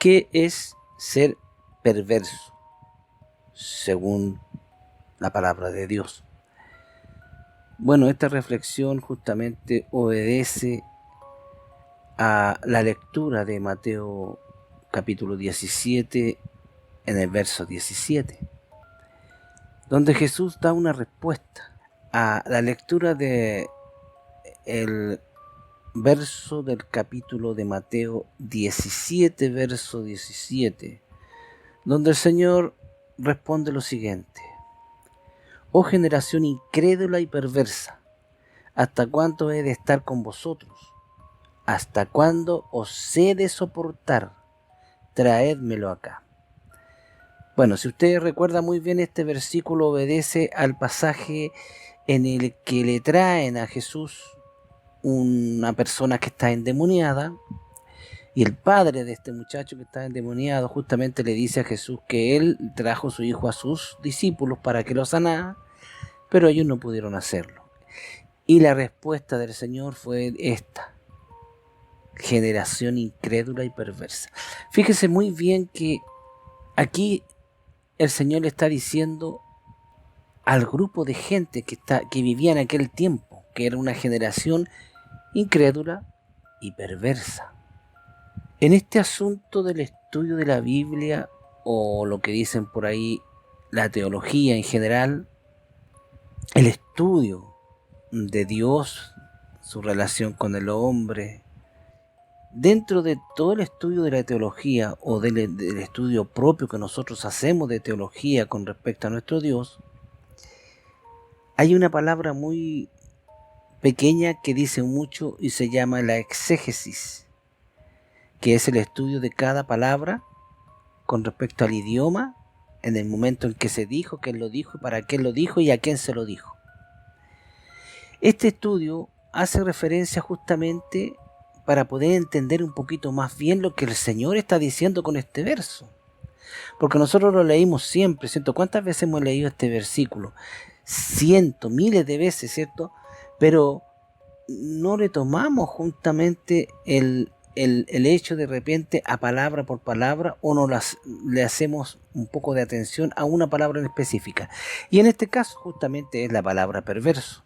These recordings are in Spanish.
¿Qué es ser perverso según la palabra de Dios? Bueno, esta reflexión justamente obedece a la lectura de Mateo capítulo 17 en el verso 17, donde Jesús da una respuesta a la lectura de el verso del capítulo de Mateo 17, verso 17, donde el Señor responde lo siguiente: oh generación incrédula y perversa, ¿hasta cuándo he de estar con vosotros? ¿Hasta cuándo os he de soportar? Traédmelo acá. Bueno, si ustedes recuerdan muy bien, este versículo obedece al pasaje en el que le traen a Jesús una persona que está endemoniada, y el padre de este muchacho que está endemoniado justamente le dice a Jesús que él trajo a su hijo a sus discípulos para que lo sanara, pero ellos no pudieron hacerlo. Y la respuesta del Señor fue esta: generación incrédula y perversa. Fíjese muy bien que aquí el Señor le está diciendo al grupo de gente que vivía en aquel tiempo, que era una generación incrédula y perversa. En este asunto del estudio de la Biblia, o lo que dicen por ahí la teología en general, el estudio de Dios, su relación con el hombre, dentro de todo el estudio de la teología o del estudio propio que nosotros hacemos de teología con respecto a nuestro Dios, hay una palabra muy pequeña que dice mucho y se llama la exégesis, que es el estudio de cada palabra con respecto al idioma, en el momento en que se dijo, quién lo dijo, para qué lo dijo y a quién se lo dijo. Este estudio hace referencia justamente para poder entender un poquito más bien lo que el Señor está diciendo con este verso. Porque nosotros lo leímos siempre, ¿cierto? ¿Cuántas veces hemos leído este versículo? Cientos, miles de veces, ¿cierto? Pero no le tomamos justamente el hecho de repente a palabra por palabra, o no le hacemos un poco de atención a una palabra en específica. Y en este caso justamente es la palabra perverso.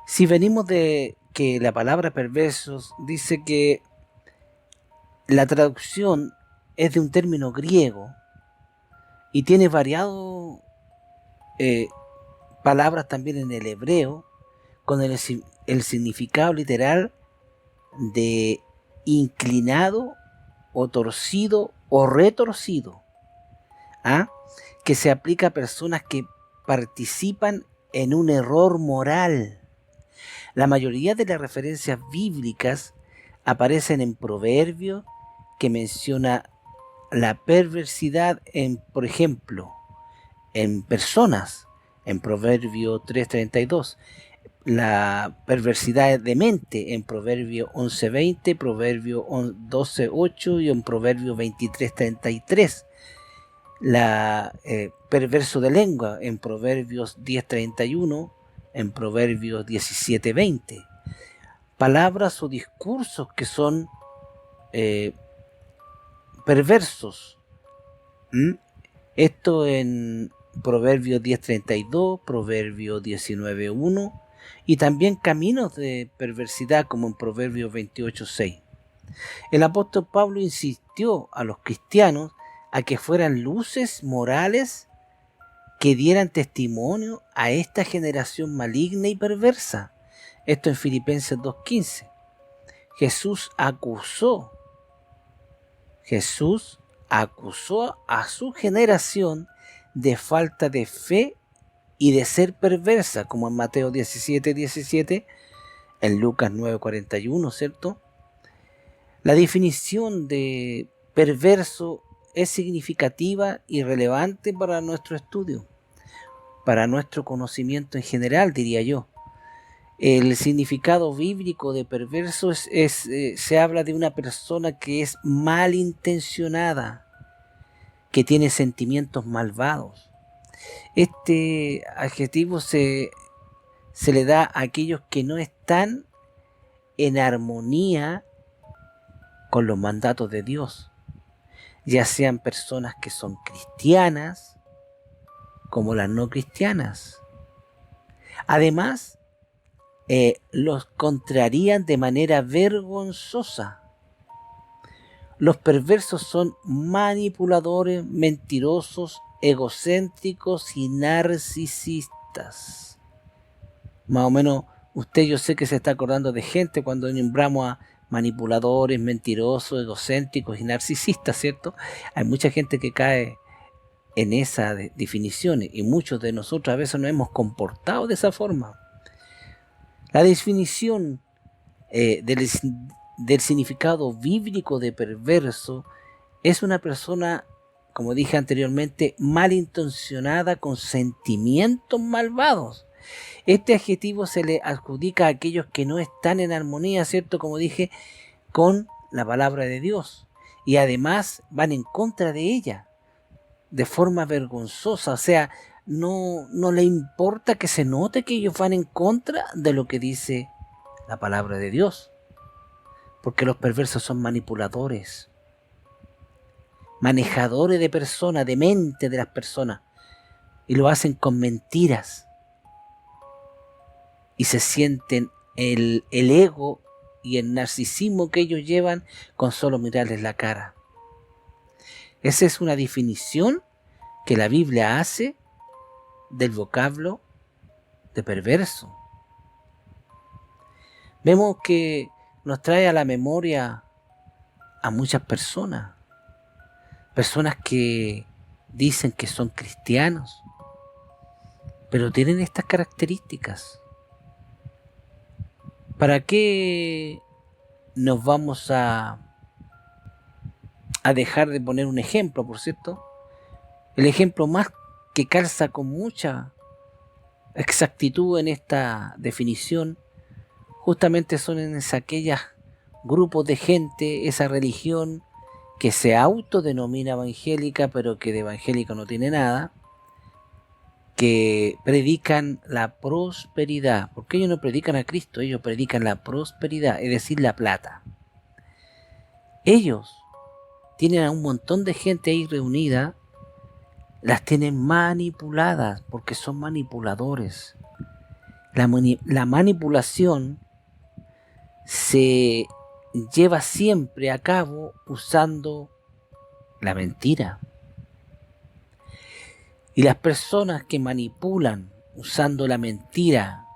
Si venimos de que la palabra perversos dice que la traducción es de un término griego y tiene variado palabras también en el hebreo con el significado literal de inclinado o torcido o retorcido, que se aplica a personas que participan en un error moral. La mayoría de las referencias bíblicas aparecen en Proverbios, que menciona la perversidad por ejemplo, en personas, en Proverbio 3:32, la perversidad de mente en Proverbio 11:20, Proverbio 12:8 y en Proverbio 23:33. La perverso de lengua en Proverbios 10:31, en Proverbios 17:20. Palabras o discursos que son perversos. Esto en Proverbios 10:32, Proverbios 19:1 y también caminos de perversidad como en Proverbios 28:6. El apóstol Pablo insistió a los cristianos a que fueran luces morales que dieran testimonio a esta generación maligna y perversa. Esto en Filipenses 2:15. Jesús acusó a su generación de falta de fe y de ser perversa, como en Mateo 17:17, en Lucas 9:41, ¿cierto? La definición de perverso es significativa y relevante para nuestro estudio, para nuestro conocimiento en general, diría yo. El significado bíblico de perverso se habla de una persona que es malintencionada, que tiene sentimientos malvados. Este adjetivo se le da a aquellos que no están en armonía con los mandatos de Dios, ya sean personas que son cristianas como las no cristianas. Además, los contrarían de manera vergonzosa. Los perversos son manipuladores, mentirosos, egocéntricos y narcisistas. Más o menos, usted yo sé que se está acordando de gente cuando nombramos a manipuladores, mentirosos, egocéntricos y narcisistas, ¿cierto? Hay mucha gente que cae en esas definiciones y muchos de nosotros a veces nos hemos comportado de esa forma. La definición del significado bíblico de perverso es una persona, como dije anteriormente, malintencionada con sentimientos malvados. Este adjetivo se le adjudica a aquellos que no están en armonía, ¿cierto? Como dije, con la palabra de Dios. Y además van en contra de ella, de forma vergonzosa. O sea, no le importa que se note que ellos van en contra de lo que dice la palabra de Dios. Porque los perversos son manipuladores, manejadores de personas, de mente de las personas. Y lo hacen con mentiras. Y se sienten el ego y el narcisismo que ellos llevan con solo mirarles la cara. Esa es una definición que la Biblia hace del vocablo de perverso. Vemos que nos trae a la memoria a muchas personas. Personas que dicen que son cristianos, pero tienen estas características. ¿Para qué nos vamos a dejar de poner un ejemplo, por cierto? El ejemplo más que calza con mucha exactitud en esta definición, justamente son en aquellos grupos de gente, esa religión que se autodenomina evangélica, pero que de evangélica no tiene nada, que predican la prosperidad, porque ellos no predican a Cristo, ellos predican la prosperidad, es decir, la plata. Ellos tienen a un montón de gente ahí reunida, las tienen manipuladas, porque son manipuladores. La manipulación se lleva siempre a cabo usando la mentira. Y las personas que manipulan usando la mentira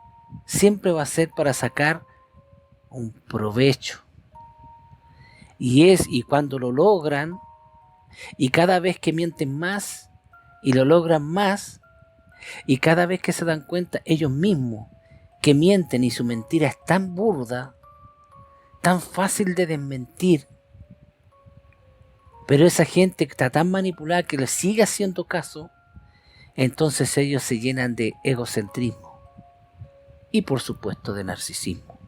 siempre va a ser para sacar un provecho. Y cuando lo logran, y cada vez que mienten más, y lo logran más, y cada vez que se dan cuenta ellos mismos que mienten y su mentira es tan burda, tan fácil de desmentir, pero esa gente está tan manipulada que le sigue haciendo caso, entonces ellos se llenan de egocentrismo y por supuesto de narcisismo,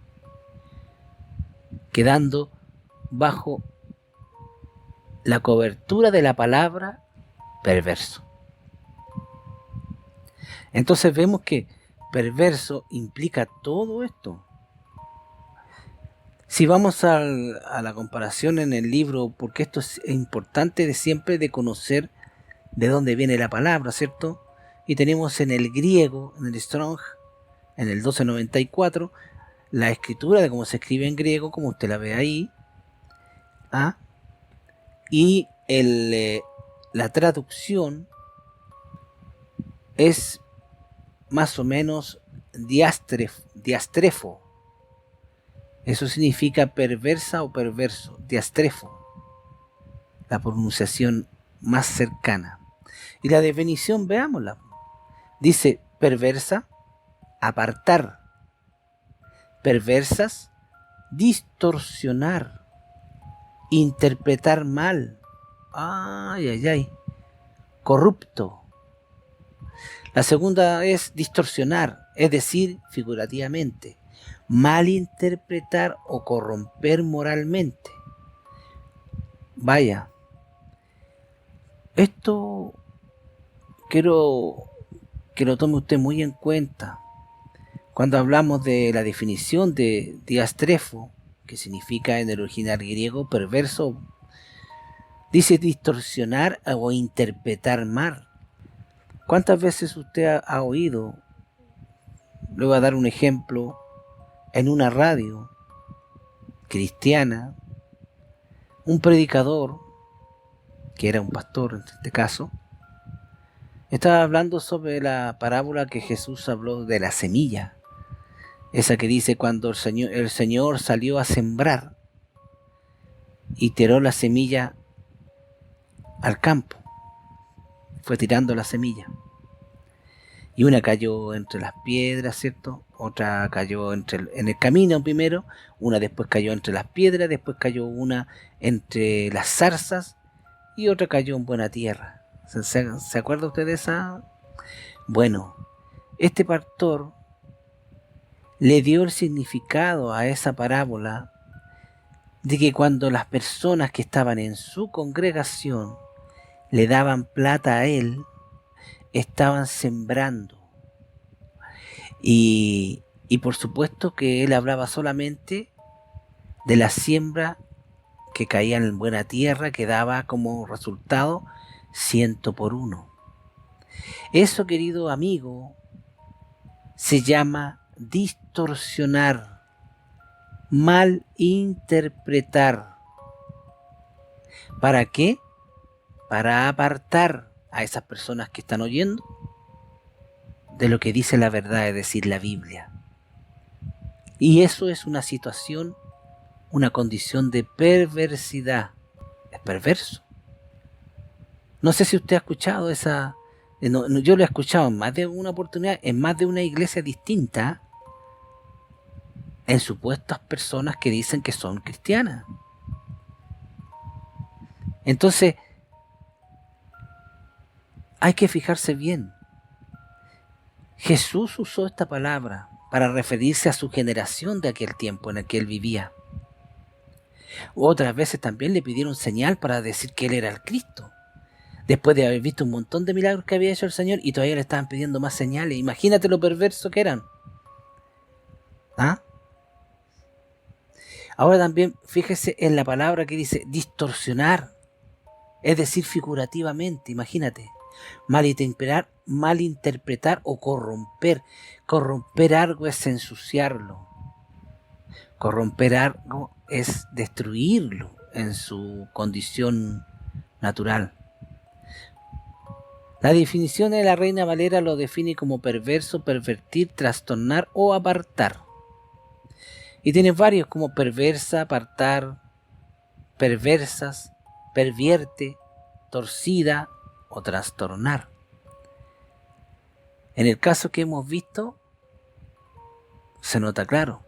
quedando bajo la cobertura de la palabra perverso. Entonces vemos que perverso implica todo esto. Si vamos a la comparación en el libro, porque esto es importante de siempre de conocer de dónde viene la palabra, ¿cierto? Y tenemos en el griego, en el Strong, en el 1294, la escritura de cómo se escribe en griego, como usted la ve ahí, y la traducción es más o menos diastrefo. Eso significa perversa o perverso, diastrefo, la pronunciación más cercana. Y la definición, veámosla. Dice perversa, apartar. Perversas, distorsionar, interpretar mal. Corrupto. La segunda es distorsionar, es decir, figurativamente, malinterpretar o corromper moralmente. Vaya, esto quiero que lo tome usted muy en cuenta. Cuando hablamos de la definición de diastrefo, que significa en el original griego perverso, Dice distorsionar o interpretar mal. ¿Cuántas veces usted ha oído, le voy a dar un ejemplo, en una radio cristiana, un predicador, que era un pastor en este caso, estaba hablando sobre la parábola que Jesús habló de la semilla, esa que dice cuando el Señor salió a sembrar y tiró la semilla al campo, fue tirando la semilla. Y una cayó entre las piedras, ¿cierto? Otra cayó en el camino primero, una después cayó entre las piedras, después cayó una entre las zarzas y otra cayó en buena tierra. ¿Se acuerda usted de esa? Bueno, este pastor le dio el significado a esa parábola de que cuando las personas que estaban en su congregación le daban plata a él, estaban sembrando. Y por supuesto que él hablaba solamente de la siembra que caía en buena tierra, que daba como resultado 100 por 1. Eso, querido amigo, se llama distorsionar, malinterpretar. ¿Para qué? Para apartar a esas personas que están oyendo de lo que dice la verdad, es decir, la Biblia. Y eso es una situación, una condición de perversidad. Es perverso. No sé si usted ha escuchado esa... yo lo he escuchado en más de una oportunidad, en más de una iglesia distinta, en supuestas personas que dicen que son cristianas. Entonces, hay que fijarse bien. Jesús usó esta palabra para referirse a su generación de aquel tiempo en el que él vivía. Otras veces también le pidieron señal para decir que él era el Cristo. Después de haber visto un montón de milagros que había hecho el Señor, y todavía le estaban pidiendo más señales. Imagínate lo perverso que eran. ¿Ah? Ahora también fíjese en la palabra que dice distorsionar, es decir, figurativamente, imagínate. Malinterpretar o corromper. Corromper algo es ensuciarlo. Corromper algo es destruirlo en su condición natural. La definición de la Reina Valera lo define como perverso, pervertir, trastornar o apartar. Y tiene varios como perversa, apartar, perversas, pervierte, torcida o trastornar. En el caso que hemos visto, se nota claro.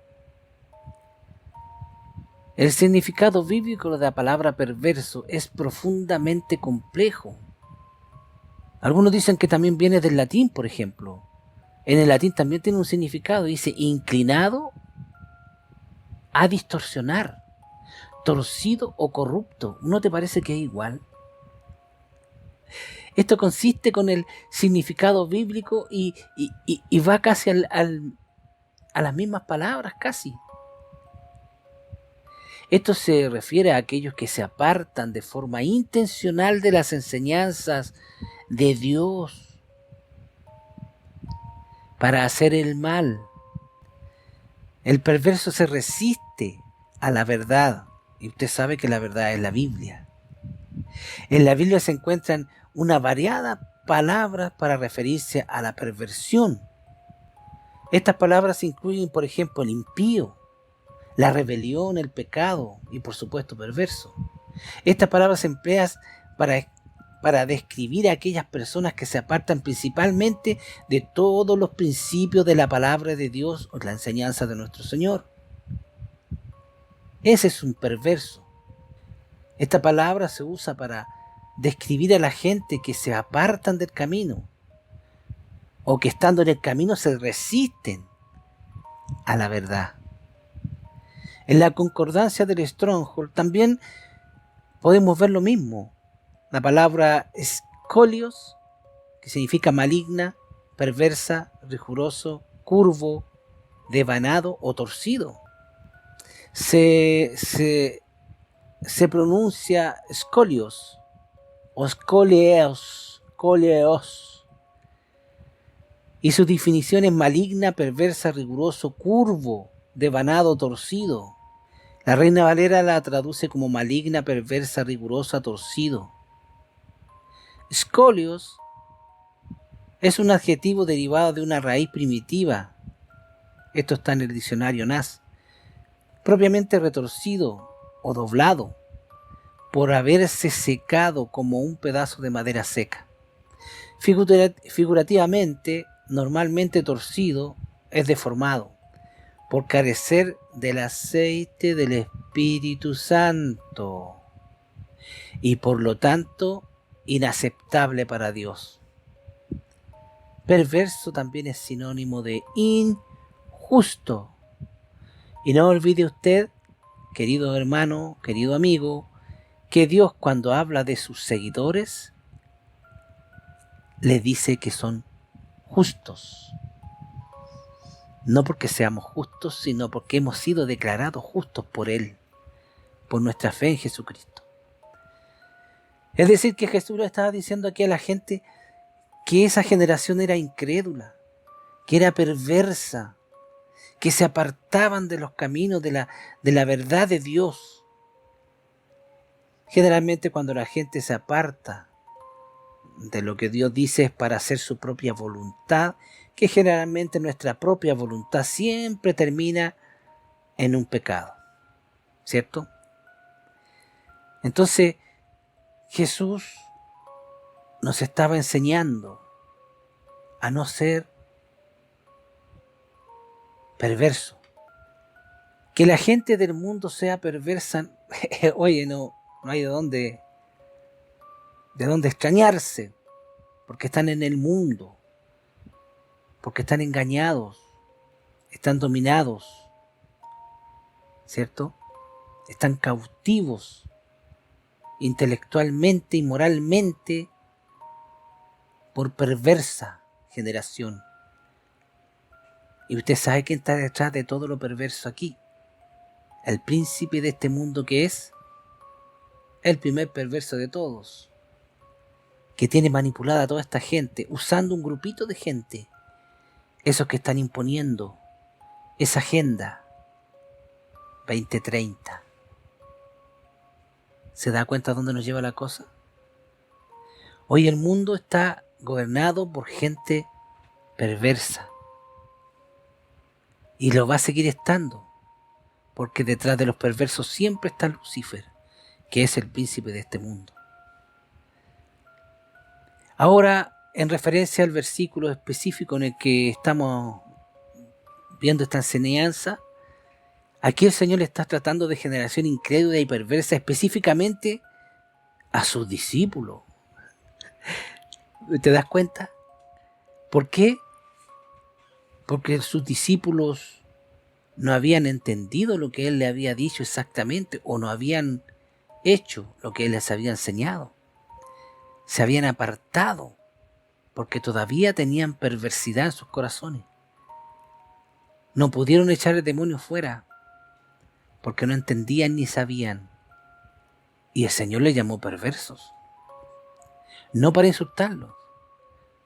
El significado bíblico de la palabra perverso es profundamente complejo. Algunos dicen que también viene del latín, por ejemplo. En el latín también tiene un significado, dice inclinado a distorsionar, torcido o corrupto. ¿No te parece que es igual? Esto consiste con el significado bíblico y va casi a las mismas palabras, casi. Esto se refiere a aquellos que se apartan de forma intencional de las enseñanzas de Dios para hacer el mal. El perverso se resiste a la verdad, y usted sabe que la verdad es la Biblia. En la Biblia se encuentran una variada palabras para referirse a la perversión. Estas palabras incluyen, por ejemplo, el impío, la rebelión, el pecado y, por supuesto, perverso. Estas palabras se emplean para describir a aquellas personas que se apartan principalmente de todos los principios de la palabra de Dios o la enseñanza de nuestro Señor. Ese es un perverso. Esta palabra se usa para describir a la gente que se apartan del camino o que estando en el camino se resisten a la verdad. En la concordancia del Stronghold también podemos ver lo mismo. La palabra escolios, que significa maligna, perversa, riguroso, curvo, devanado o torcido. Se se pronuncia scolios o scoleos, y su definición es maligna, perversa, riguroso, curvo, devanado, torcido. La Reina Valera la traduce como maligna, perversa, rigurosa, torcido. Scolios es un adjetivo derivado de una raíz primitiva. Esto está en el diccionario NAS. Propiamente retorcido o doblado, por haberse secado como un pedazo de madera seca. Figurativamente, normalmente torcido, es deformado, por carecer del aceite del Espíritu Santo y por lo tanto inaceptable para Dios. Perverso también es sinónimo de injusto. Y no olvide usted, querido hermano, querido amigo, que Dios, cuando habla de sus seguidores, les dice que son justos. No porque seamos justos, sino porque hemos sido declarados justos por Él, por nuestra fe en Jesucristo. Es decir, que Jesús le estaba diciendo aquí a la gente que esa generación era incrédula, que era perversa, que se apartaban de los caminos de la verdad de Dios. Generalmente cuando la gente se aparta de lo que Dios dice es para hacer su propia voluntad, que generalmente nuestra propia voluntad siempre termina en un pecado, ¿cierto? Entonces Jesús nos estaba enseñando a no ser perverso. Que la gente del mundo sea perversa, oye, no hay de dónde extrañarse, porque están en el mundo, porque están engañados, están dominados, ¿cierto? Están cautivos intelectualmente y moralmente por perversa generación. Y usted sabe quién está detrás de todo lo perverso aquí. El príncipe de este mundo, que es el primer perverso de todos, que tiene manipulada a toda esta gente, usando un grupito de gente, esos que están imponiendo esa agenda 2030. ¿Se da cuenta dónde nos lleva la cosa? Hoy el mundo está gobernado por gente perversa. Y lo va a seguir estando, porque detrás de los perversos siempre está Lucifer, que es el príncipe de este mundo. Ahora, en referencia al versículo específico en el que estamos viendo esta enseñanza, aquí el Señor le está tratando de generación incrédula y perversa específicamente a sus discípulos. ¿Te das cuenta? ¿Por qué? Porque sus discípulos no habían entendido lo que Él le había dicho exactamente, o no habían hecho lo que Él les había enseñado. Se habían apartado porque todavía tenían perversidad en sus corazones. No pudieron echar el demonio fuera porque no entendían ni sabían. Y el Señor les llamó perversos. No para insultarlos,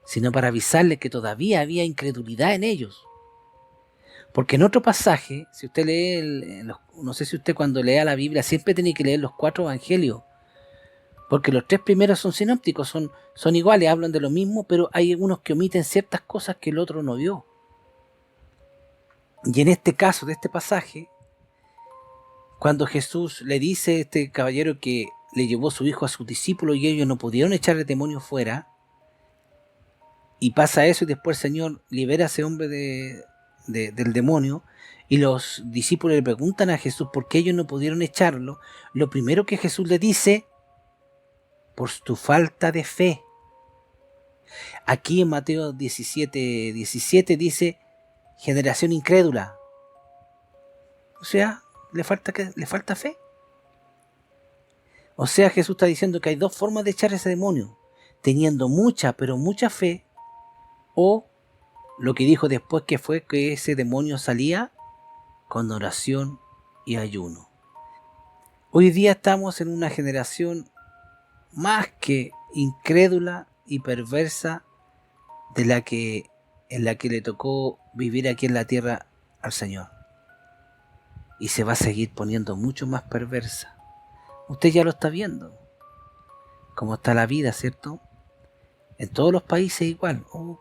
sino para avisarles que todavía había incredulidad en ellos. Porque en otro pasaje, si usted lee, no sé si usted cuando lea la Biblia siempre tiene que leer los 4 evangelios, porque los 3 primeros son sinópticos, son iguales, hablan de lo mismo, pero hay unos que omiten ciertas cosas que el otro no vio. Y en este caso, de este pasaje, cuando Jesús le dice a este caballero que le llevó su hijo a sus discípulos y ellos no pudieron echar el demonio fuera, y pasa eso y después el Señor libera a ese hombre del demonio, y los discípulos le preguntan a Jesús por qué ellos no pudieron echarlo, lo primero que Jesús le dice: por tu falta de fe. Aquí en Mateo 17 dice generación incrédula. O sea, le falta fe. O sea, Jesús está diciendo que hay 2 formas de echar ese demonio: teniendo mucha, pero mucha fe, o lo que dijo después, que fue que ese demonio salía con oración y ayuno. Hoy día estamos en una generación más que incrédula y perversa de la que en la que le tocó vivir aquí en la tierra al Señor. Y se va a seguir poniendo mucho más perversa. Usted ya lo está viendo. Cómo está la vida, ¿cierto? En todos los países igual. Oh,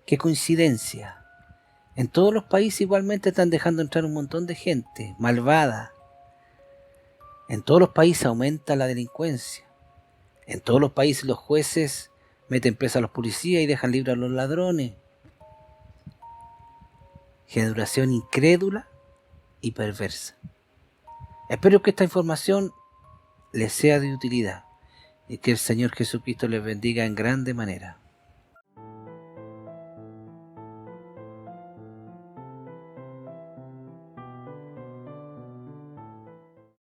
qué coincidencia. En todos los países igualmente están dejando entrar un montón de gente malvada. En todos los países aumenta la delincuencia. En todos los países los jueces meten presa a los policías y dejan libres a los ladrones. Generación incrédula y perversa. Espero que esta información les sea de utilidad y que el Señor Jesucristo les bendiga en grande manera.